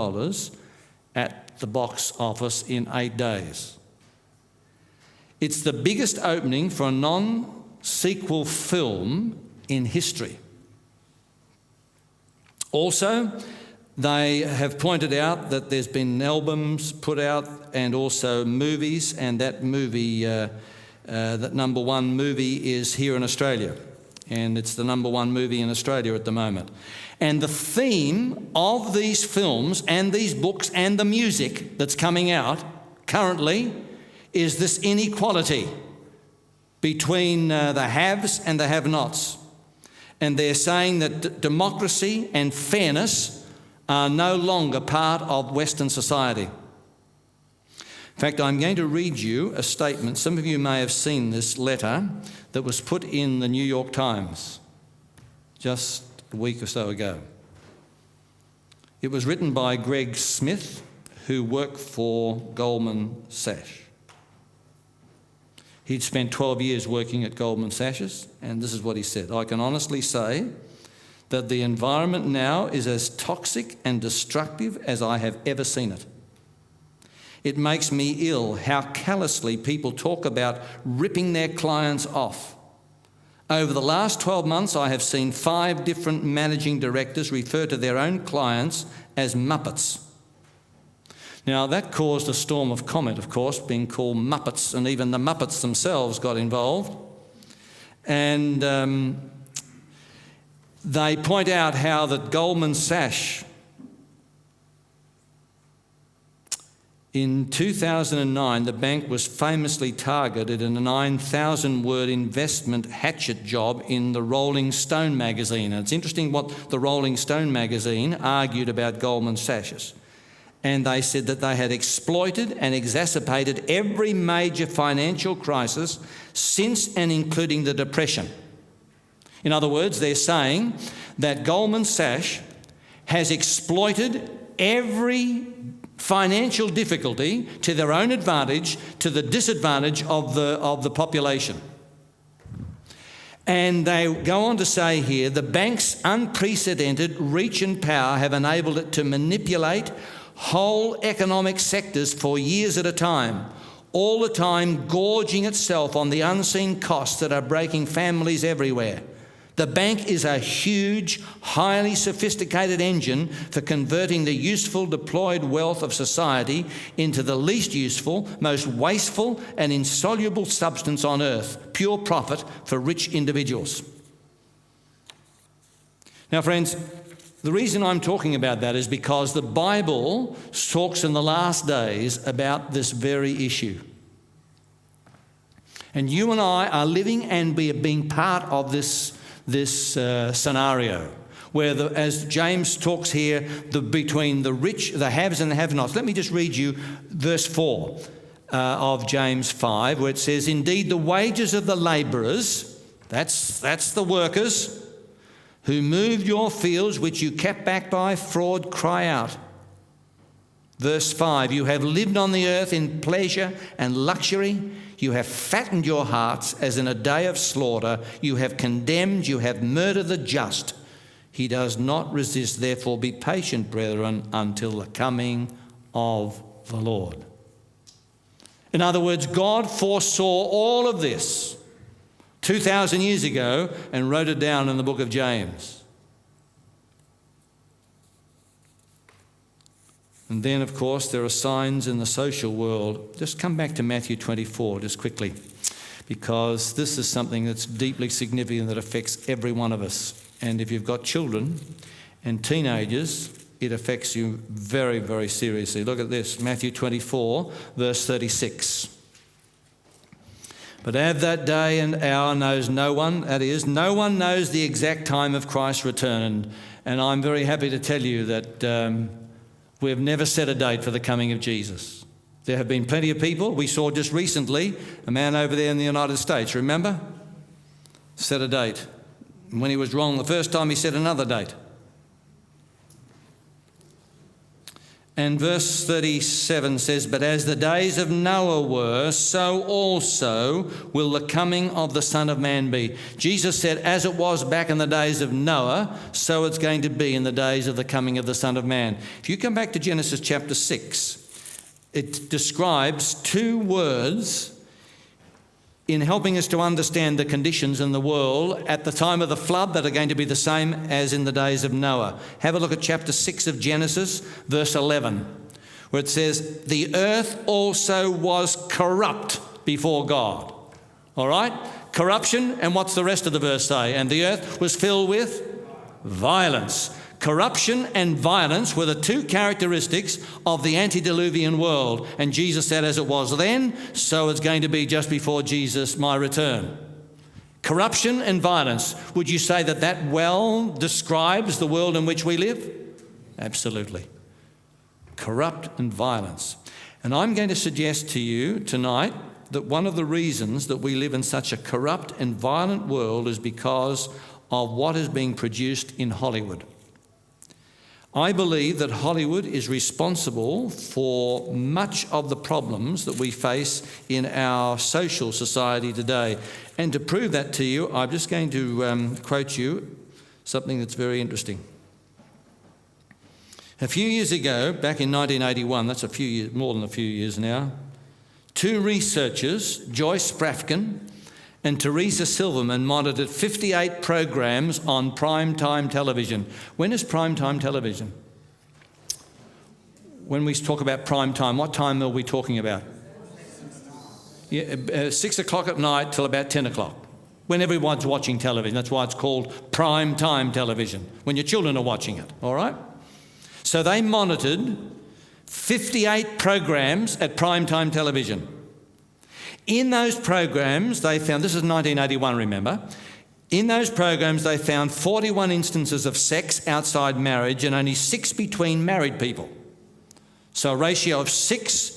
at the box office in 8 days. It's the biggest opening for a non-sequel film in history. Also, they have pointed out that there's been albums put out and also movies, and that movie, that number one movie is here in Australia. And it's the number one movie in Australia at the moment. And the theme of these films and these books and the music that's coming out currently is this inequality between the haves and the have-nots. And they're saying that democracy and fairness are no longer part of Western society. In fact, I'm going to read you a statement. Some of you may have seen this letter that was put in the New York Times just a week or so ago. It was written by Greg Smith, who worked for Goldman Sachs. He'd spent 12 years working at Goldman Sachs, and this is what he said: "I can honestly say that the environment now is as toxic and destructive as I have ever seen it. It makes me ill how callously people talk about ripping their clients off. Over the last 12 months, I have seen 5 different managing directors refer to their own clients as Muppets." Now, that caused a storm of comment, of course, being called Muppets, and even the Muppets themselves got involved. And they point out how that Goldman Sachs, in 2009, the bank was famously targeted in a 9,000-word investment hatchet job in the Rolling Stone magazine. And it's interesting what the Rolling Stone magazine argued about Goldman Sachs. And they said that they had exploited and exacerbated every major financial crisis since and including the Depression. In other words, they're saying that Goldman Sachs has exploited every financial difficulty to their own advantage, to the disadvantage of the population. And they go on to say here, the bank's unprecedented reach and power have enabled it to manipulate whole economic sectors for years at a time, all the time gorging itself on the unseen costs that are breaking families everywhere. The bank is a huge, highly sophisticated engine for converting the useful deployed wealth of society into the least useful, most wasteful and insoluble substance on earth, pure profit for rich individuals. Now, friends, the reason I'm talking about that is because the Bible talks in the last days about this very issue. And you and I are living and being part of this scenario where, as James talks here, between the rich, the haves and the have-nots. Let me just read you verse 4 of James 5, where it says, "Indeed, the wages of the labourers," that's the workers, "who moved your fields, which you kept back by fraud, cry out." Verse 5, "You have lived on the earth in pleasure and luxury. You have fattened your hearts as in a day of slaughter. You have condemned, you have murdered the just. He does not resist. Therefore be patient, brethren, until the coming of the Lord." In other words, God foresaw all of this 2,000 years ago and wrote it down in the book of James. And then, of course, there are signs in the social world. Just come back to Matthew 24 just quickly, because this is something that's deeply significant that affects every one of us. And if you've got children and teenagers, it affects you very, very seriously. Look at this, Matthew 24, verse 36. "But at that day and hour knows no one," that is, no one knows the exact time of Christ's return. And I'm very happy to tell you that we've never set a date for the coming of Jesus. There have been plenty of people. We saw just recently a man over there in the United States, remember? Set a date. And when he was wrong the first time, he set another date. And verse 37 says, "But as the days of Noah were, so also will the coming of the Son of Man be." Jesus said, as it was back in the days of Noah, so it's going to be in the days of the coming of the Son of Man. If you come back to Genesis chapter 6, it describes two words in helping us to understand the conditions in the world at the time of the flood that are going to be the same as in the days of Noah. Have a look at chapter 6 of Genesis, verse 11, where it says, "The earth also was corrupt before God." All right? Corruption, and what's the rest of the verse say? "And the earth was filled with violence." Corruption and violence were the two characteristics of the antediluvian world. And Jesus said, as it was then, so it's going to be just before Jesus, my return. Corruption and violence. Would you say that that well describes the world in which we live? Absolutely. Corrupt and violence. And I'm going to suggest to you tonight that one of the reasons that we live in such a corrupt and violent world is because of what is being produced in Hollywood. I believe that Hollywood is responsible for much of the problems that we face in our social society today. And to prove that to you, I'm just going to quote you something that's very interesting. A few years ago, back in 1981, that's a few years, more than a few years now, two researchers, Joyce Sprafkin and Teresa Silverman, monitored 58 programs on primetime television. When is primetime television? When we talk about primetime, what time are we talking about? 6 o'clock at night till about 10 o'clock, when everyone's watching television. That's why it's called primetime television, when your children are watching it, all right? So they monitored 58 programs at primetime television. In those programs, they found, this is 1981, remember, in those programs they found 41 instances of sex outside marriage and only 6 between married people. So a ratio of 6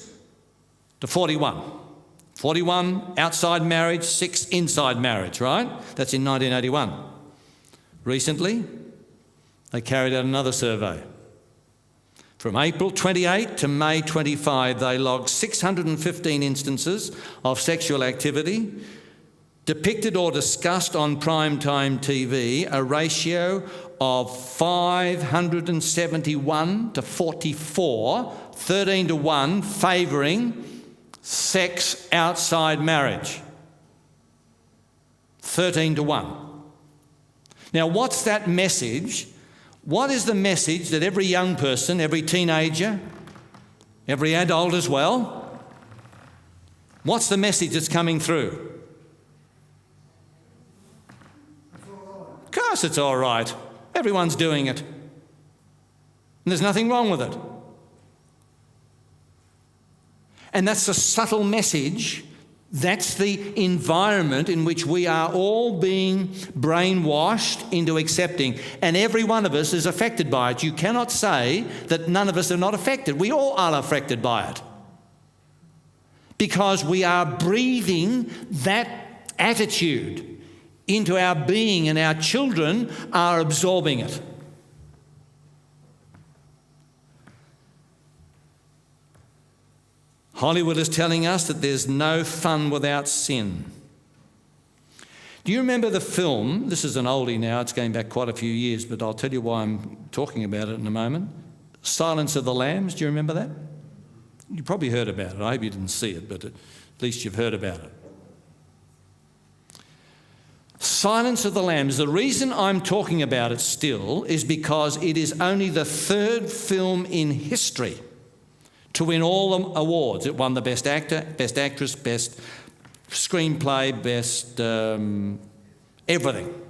to 41. 41 outside marriage, 6 inside marriage, right? That's in 1981. Recently, they carried out another survey. From April 28 to May 25, they logged 615 instances of sexual activity depicted or discussed on primetime TV, a ratio of 571 to 44, 13 to 1, favouring sex outside marriage. 13 to 1. Now, what's that message? What is the message that every young person, every teenager, every adult as well, what's the message that's coming through? Of course it's all right. Everyone's doing it. And there's nothing wrong with it. And that's a subtle message. That's the environment in which we are all being brainwashed into accepting. And every one of us is affected by it. You cannot say that none of us are not affected. We all are affected by it. Because we are breathing that attitude into our being, and our children are absorbing it. Hollywood is telling us that there's no fun without sin. Do you remember the film? This is an oldie now, it's going back quite a few years, but I'll tell you why I'm talking about it in a moment. Silence of the Lambs, do you remember that? You probably heard about it. I hope you didn't see it, but at least you've heard about it. Silence of the Lambs. The reason I'm talking about it still is because it is only the third film in history to win all the awards. It won the Best Actor, Best Actress, Best Screenplay, Best everything.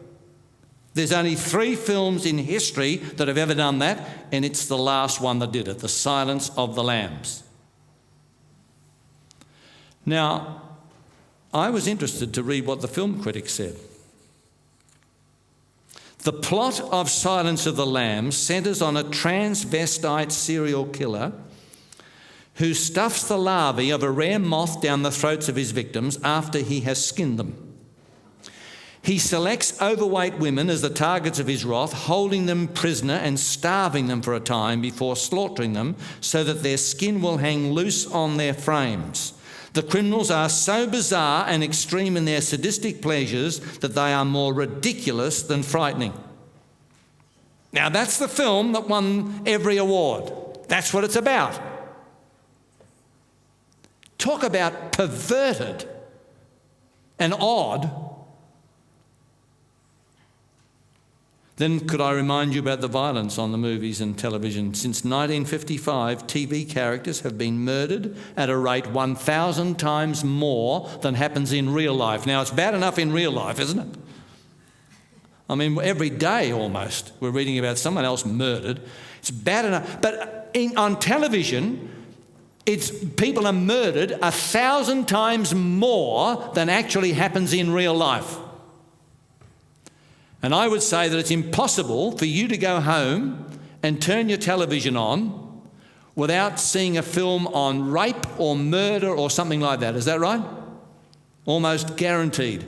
There's only 3 films in history that have ever done that, and it's the last one that did it, The Silence of the Lambs. Now, I was interested to read what the film critics said. The plot of Silence of the Lambs centres on a transvestite serial killer who stuffs the larvae of a rare moth down the throats of his victims after he has skinned them. He selects overweight women as the targets of his wrath, holding them prisoner and starving them for a time before slaughtering them so that their skin will hang loose on their frames. The criminals are so bizarre and extreme in their sadistic pleasures that they are more ridiculous than frightening. Now, that's the film that won every award. That's what it's about. Talk about perverted and odd. Then could I remind you about the violence on the movies and television? Since 1955, TV characters have been murdered at a rate 1,000 times more than happens in real life. Now, it's bad enough in real life, isn't it? I mean, every day almost we're reading about someone else murdered. It's bad enough. But on television, people are murdered 1,000 times more than actually happens in real life. And I would say that it's impossible for you to go home and turn your television on without seeing a film on rape or murder or something like that. Is that right? Almost guaranteed.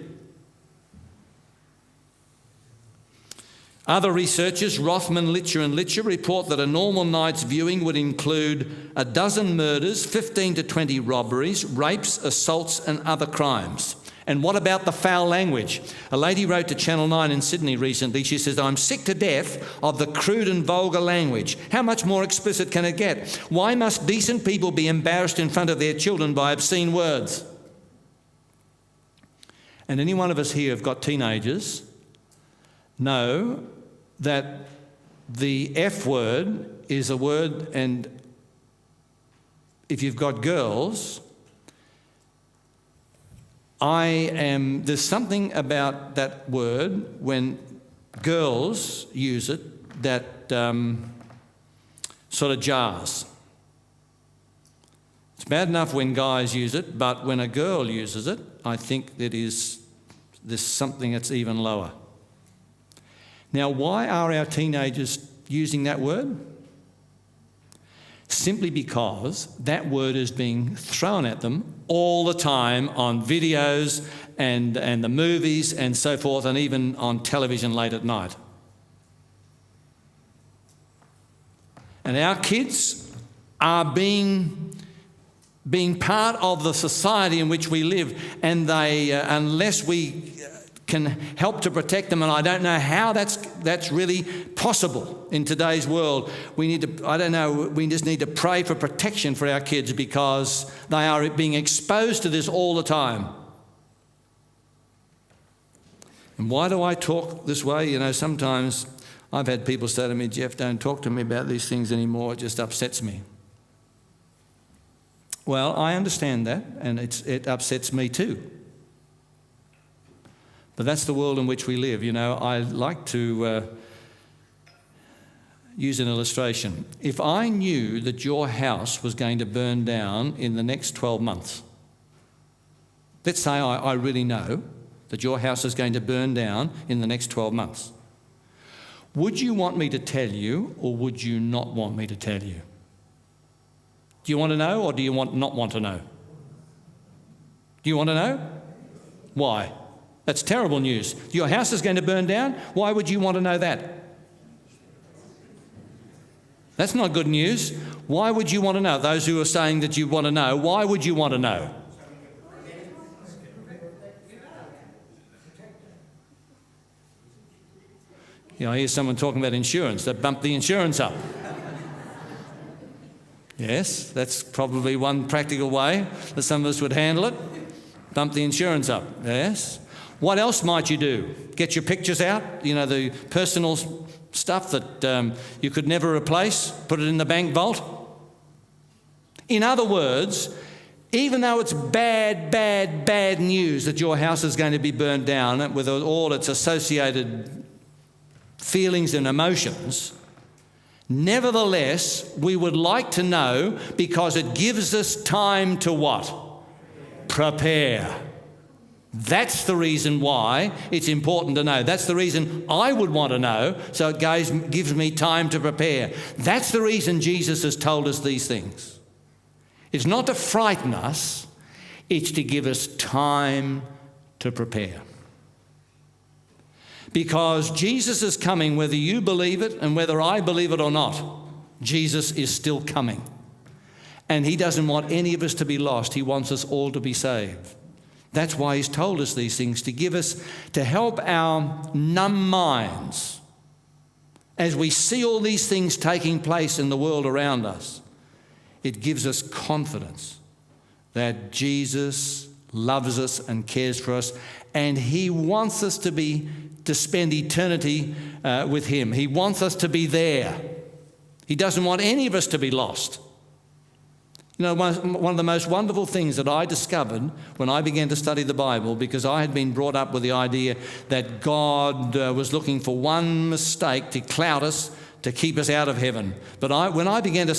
Other researchers, Rothman, Litcher and Litcher, report that a normal night's viewing would include 12 murders, 15 to 20 robberies, rapes, assaults and other crimes. And what about the foul language? A lady wrote to Channel 9 in Sydney recently. She says, "I'm sick to death of the crude and vulgar language. How much more explicit can it get? Why must decent people be embarrassed in front of their children by obscene words?" And any one of us here who've got teenagers know that the F word is a word, and if you've got girls, there's something about that word when girls use it that sort of jars. It's bad enough when guys use it, but when a girl uses it, I think there's something that's even lower. Now, why are our teenagers using that word? Simply because that word is being thrown at them all the time on videos and the movies and so forth, and even on television late at night. And our kids are being part of the society in which we live, and they, unless we can help to protect them, and I don't know how that's really possible in today's world. We just need to pray for protection for our kids, because they are being exposed to this all the time. And why do I talk this way? You know, sometimes I've had people say to me, Geoff, don't talk to me about these things anymore. It just upsets me. Well, I understand that, and it upsets me too. But that's the world in which we live. You know, I like to use an illustration. If I knew that your house was going to burn down in the next 12 months, let's say I really know that your house is going to burn down in the next 12 months. Would you want me to tell you, or would you not want me to tell you? Do you want to know, or do you not want to know? Do you want to know? Why? That's terrible news. Your house is going to burn down. Why would you want to know that? That's not good news. Why would you want to know? Those who are saying that you want to know, why would you want to know? You know, I hear someone talking about insurance. They bump the insurance up. Yes, that's probably one practical way that some of us would handle it. Bump the insurance up, yes. What else might you do? Get your pictures out, you know, the personal stuff that you could never replace, put it in the bank vault. In other words, even though it's bad news that your house is going to be burned down with all its associated feelings and emotions, nevertheless, we would like to know, because it gives us time to what? Prepare. That's the reason why it's important to know. That's the reason I would want to know, so it gives me time to prepare. That's the reason Jesus has told us these things. It's not to frighten us, it's to give us time to prepare. Because Jesus is coming, whether you believe it and whether I believe it or not. Jesus is still coming. And he doesn't want any of us to be lost. He wants us all to be saved. That's why he's told us these things, to help our numb minds as we see all these things taking place in the world around us. It gives us confidence that Jesus loves us and cares for us, and he wants us to spend eternity with him. He wants us to be there. He doesn't want any of us to be lost. You know, one of the most wonderful things that I discovered when I began to study the Bible, because I had been brought up with the idea that God was looking for one mistake to clout us, to keep us out of heaven. But when I began to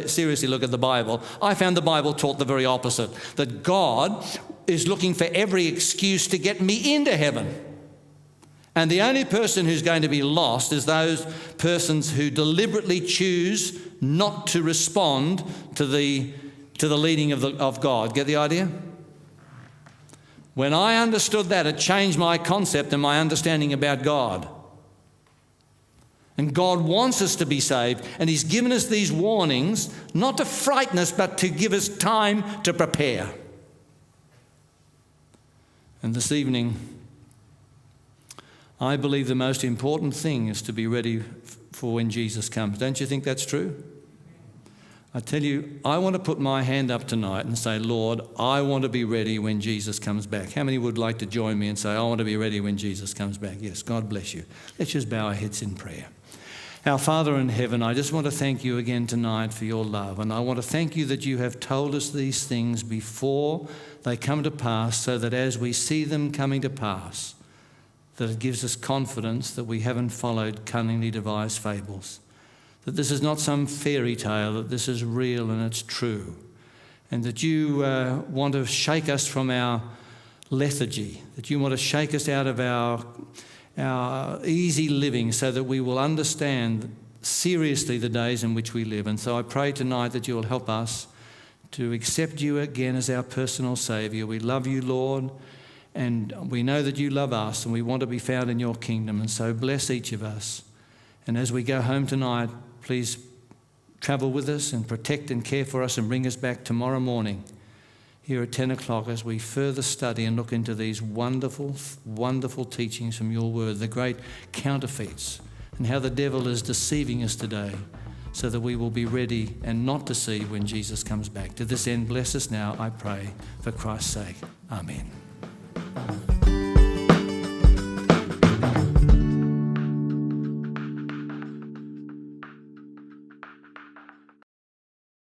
seriously look at the Bible, I found the Bible taught the very opposite, that God is looking for every excuse to get me into heaven. And the only person who's going to be lost is those persons who deliberately choose not to respond to the leading of God. Get the idea? When I understood that, it changed my concept and my understanding about God. And God wants us to be saved, and he's given us these warnings, not to frighten us, but to give us time to prepare. And this evening, I believe the most important thing is to be ready for when Jesus comes. Don't you think that's true? I tell you, I want to put my hand up tonight and say, Lord, I want to be ready when Jesus comes back. How many would like to join me and say, I want to be ready when Jesus comes back? Yes, God bless you. Let's just bow our heads in prayer. Our Father in heaven, I just want to thank you again tonight for your love. And I want to thank you that you have told us these things before they come to pass, so that as we see them coming to pass, that it gives us confidence that we haven't followed cunningly devised fables, that this is not some fairy tale, that this is real and it's true, and that you want to shake us from our lethargy, that you want to shake us out of our easy living, so that we will understand seriously the days in which we live. And so I pray tonight that you will help us to accept you again as our personal Saviour. We love you, Lord, and we know that you love us, and we want to be found in your kingdom. And so bless each of us. And as we go home tonight, please travel with us and protect and care for us, and bring us back tomorrow morning here at 10 o'clock as we further study and look into these wonderful, wonderful teachings from your word, the great counterfeits, and how the devil is deceiving us today, so that we will be ready and not deceive when Jesus comes back. To this end, bless us now, I pray, for Christ's sake. Amen.